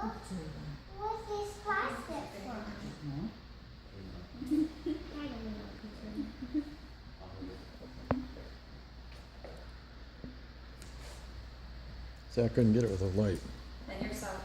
What's this plastic for? See, I couldn't get it with a light. Then yourself.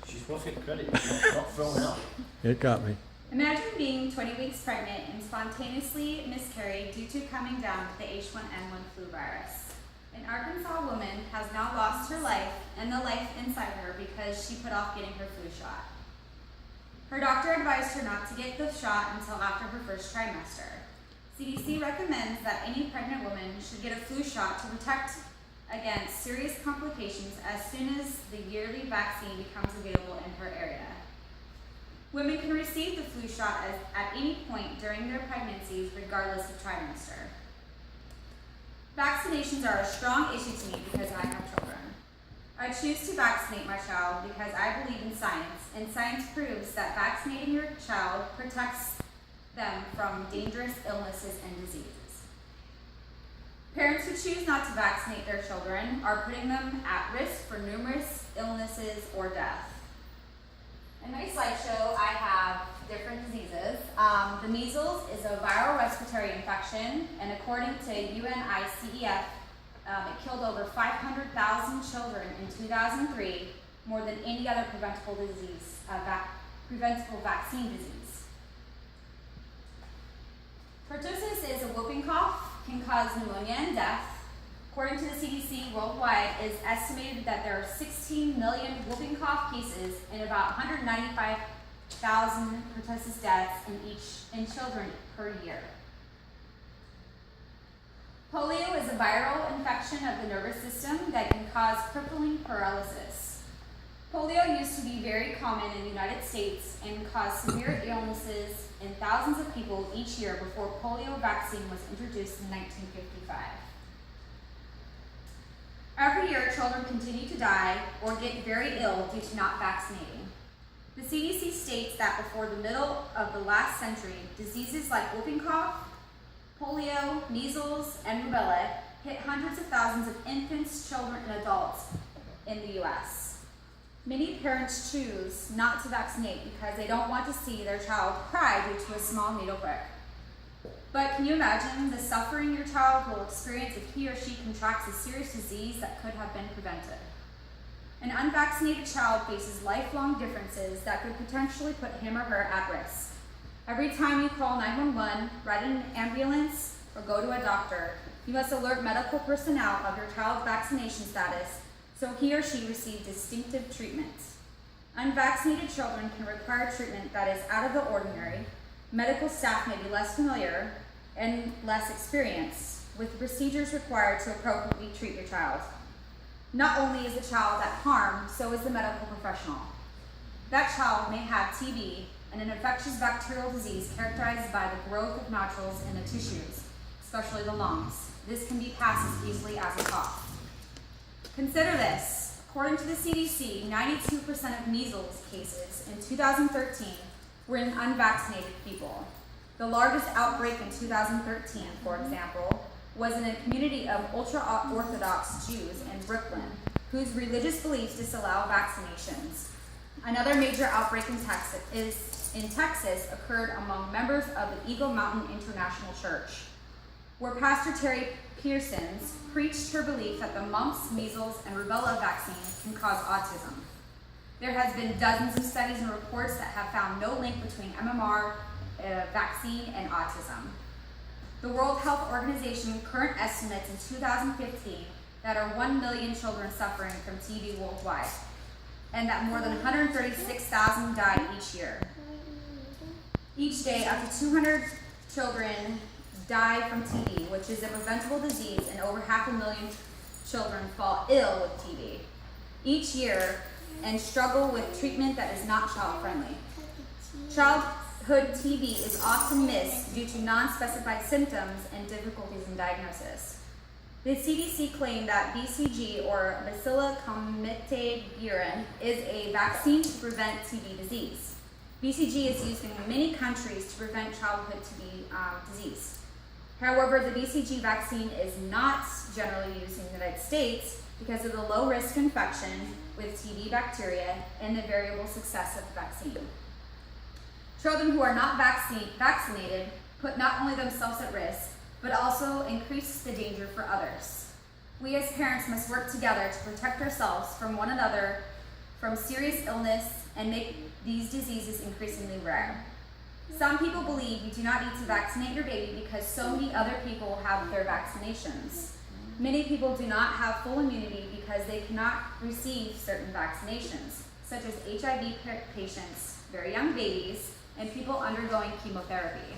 She's supposed to get credit, not thrown out. It got me. Imagine being 20 weeks pregnant and spontaneously miscarried due to coming down with the H1N1 flu virus. An Arkansas woman has now lost her life and the life inside her because she put off getting her flu shot. Her doctor advised her not to get the shot until after her first trimester. CDC recommends that any pregnant woman should get a flu shot to protect against serious complications as soon as the yearly vaccine becomes available in her area. Women can receive the flu shot at any point during their pregnancies, regardless of trimester. Vaccinations are a strong issue to me because I have children. I choose to vaccinate my child because I believe in science, and science proves that vaccinating your child protects them from dangerous illnesses and diseases. Parents who choose not to vaccinate their children are putting them at risk for numerous illnesses or death. In my slideshow, I have different diseases. The measles is a viral respiratory infection, and according to UNICEF, it killed over 500,000 children in 2003, more than any other preventable disease, preventable vaccine disease. Pertussis is a whooping cough, can cause pneumonia and death. According to the CDC, worldwide, it is estimated that there are 16 million whooping cough cases and about 195,000 pertussis deaths in children per year. Polio is a viral infection of the nervous system that can cause crippling paralysis. Polio used to be very common in the United States and caused severe illnesses in thousands of people each year before polio vaccine was introduced in 1955. Every year, children continue to die or get very ill due to not vaccinating. The CDC states that before the middle of the last century, diseases like whooping cough, polio, measles, and rubella hit hundreds of thousands of infants, children, and adults in the U.S. Many parents choose not to vaccinate because they don't want to see their child cry due to a small needle prick. But can you imagine the suffering your child will experience if he or she contracts a serious disease that could have been prevented? An unvaccinated child faces lifelong differences that could potentially put him or her at risk. Every time you call 911, ride an ambulance, or go to a doctor, you must alert medical personnel of your child's vaccination status so he or she receives distinctive treatment. Unvaccinated children can require treatment that is out of the ordinary. Medical staff may be less familiar and less experienced with the procedures required to appropriately treat your child. Not only is the child at harm, so is the medical professional. That child may have TB and an infectious bacterial disease characterized by the growth of nodules in the tissues, especially the lungs. This can be passed as easily as a cough. Consider this. According to the CDC, 92% of measles cases in 2013 were in unvaccinated people. The largest outbreak in 2013, for example, was in a community of ultra-Orthodox Jews in Brooklyn, whose religious beliefs disallow vaccinations. Another major outbreak in Texas occurred among members of the Eagle Mountain International Church, where Pastor Terry Pearsons preached her belief that the mumps, measles, and rubella vaccine can cause autism. There has been dozens of studies and reports that have found no link between MMR vaccine and autism. The World Health Organization current estimates in 2015 that are 1 million children suffering from TB worldwide, and that more than 136,000 die each year. Each day, up to 200 children die from TB, which is a preventable disease, and over 500,000 children fall ill with TB each year and struggle with treatment that is not child-friendly. Childhood TB is often missed due to non-specified symptoms and difficulties in diagnosis. The CDC claimed that BCG, or Bacilla calmette-guerin, is a vaccine to prevent TB disease. BCG is used in many countries to prevent childhood TB disease. However, the BCG vaccine is not generally used in the United States because of the low risk infection with TB bacteria and the variable success of the vaccine. Children who are not vaccinated put not only themselves at risk, but also increase the danger for others. We as parents must work together to protect ourselves from one another, from serious illness, and make these diseases increasingly rare. Some people believe you do not need to vaccinate your baby because so many other people have their vaccinations. Many people do not have full immunity because they cannot receive certain vaccinations, such as HIV patients, very young babies, and people undergoing chemotherapy.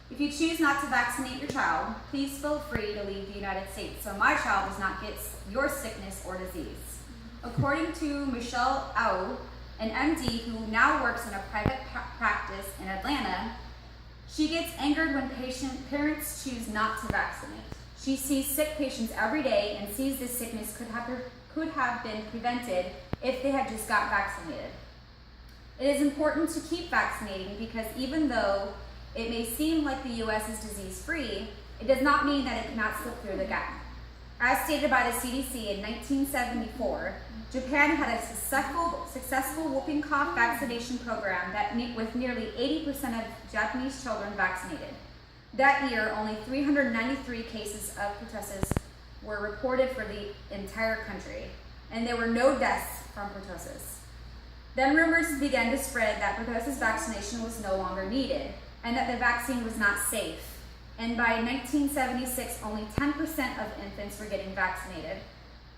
If you choose not to vaccinate your child, please feel free to leave the United States so my child does not get your sickness or disease. According to Michelle Au, an MD who now works in a private practice in Atlanta, she gets angered when parents choose not to vaccinate. She sees sick patients every day and sees this sickness could have been prevented if they had just got vaccinated. It is important to keep vaccinating because even though it may seem like the U.S. is disease-free, it does not mean that it cannot slip through the gap. As stated by the CDC in 1974, Japan had a successful whooping cough vaccination program with nearly 80% of Japanese children vaccinated. That year, only 393 cases of pertussis were reported for the entire country, and there were no deaths from pertussis. Then rumors began to spread that pertussis vaccination was no longer needed, and that the vaccine was not safe. And by 1976, only 10% of infants were getting vaccinated.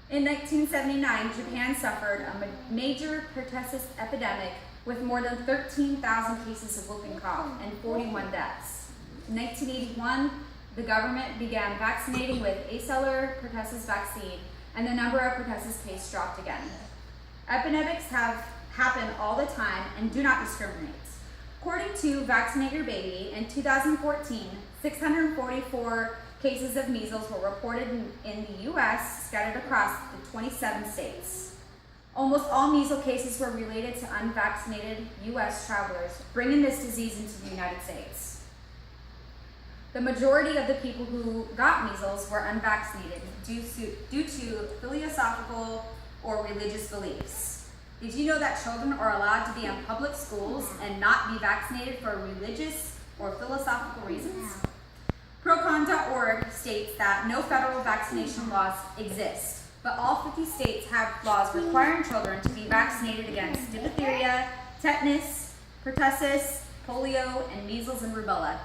In 1979, Japan suffered a major pertussis epidemic with more than 13,000 cases of whooping cough and 41 deaths. In 1981, the government began vaccinating with acellular pertussis vaccine, and the number of pertussis cases dropped again. Epidemics happen all the time and do not discriminate. According to Vaccinate Your Baby, in 2014, 644 cases of measles were reported in the U.S., scattered across the 27 states. Almost all measles cases were related to unvaccinated U.S. travelers, bringing this disease into the United States. The majority of the people who got measles were unvaccinated due to philosophical or religious beliefs. Did you know that children are allowed to be in public schools and not be vaccinated for religious or philosophical reasons? Procon.org states that no federal vaccination laws exist, but all 50 states have laws requiring children to be vaccinated against diphtheria, tetanus, pertussis, polio, and measles and rubella.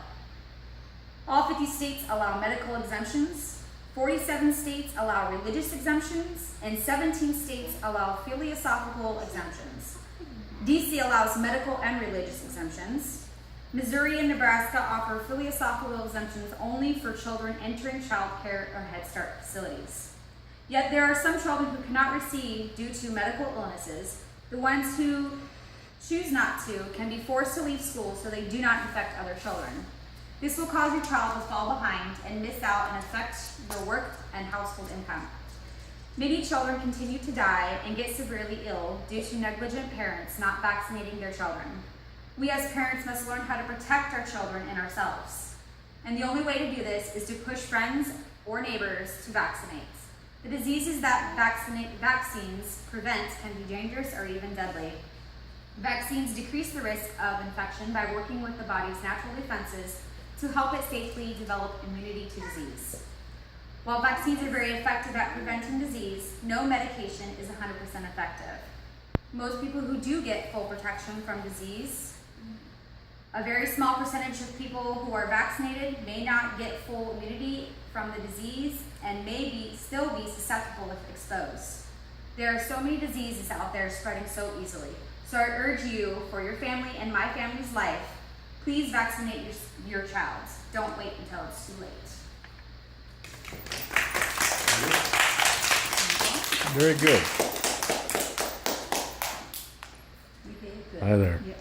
All 50 states allow medical exemptions, 47 states allow religious exemptions, and 17 states allow philosophical exemptions. DC allows medical and religious exemptions. Missouri and Nebraska offer philosophical exemptions only for children entering child care or Head Start facilities. Yet there are some children who cannot receive due to medical illnesses. The ones who choose not to can be forced to leave school so they do not infect other children. This will cause your child to fall behind and miss out and affect your work and household income. Many children continue to die and get severely ill due to negligent parents not vaccinating their children. We as parents must learn how to protect our children and ourselves. And the only way to do this is to push friends or neighbors to vaccinate. The diseases that vaccines prevent can be dangerous or even deadly. Vaccines decrease the risk of infection by working with the body's natural defenses to help it safely develop immunity to disease. While vaccines are very effective at preventing disease, no medication is 100% effective. Most people who do get full protection from disease, a very small percentage of people who are vaccinated may not get full immunity from the disease and may still be susceptible if exposed. There are so many diseases out there spreading so easily. So I urge you, for your family and my family's life, please vaccinate your child. Don't wait until it's too late. Very good. You did good. Hi there. Yeah.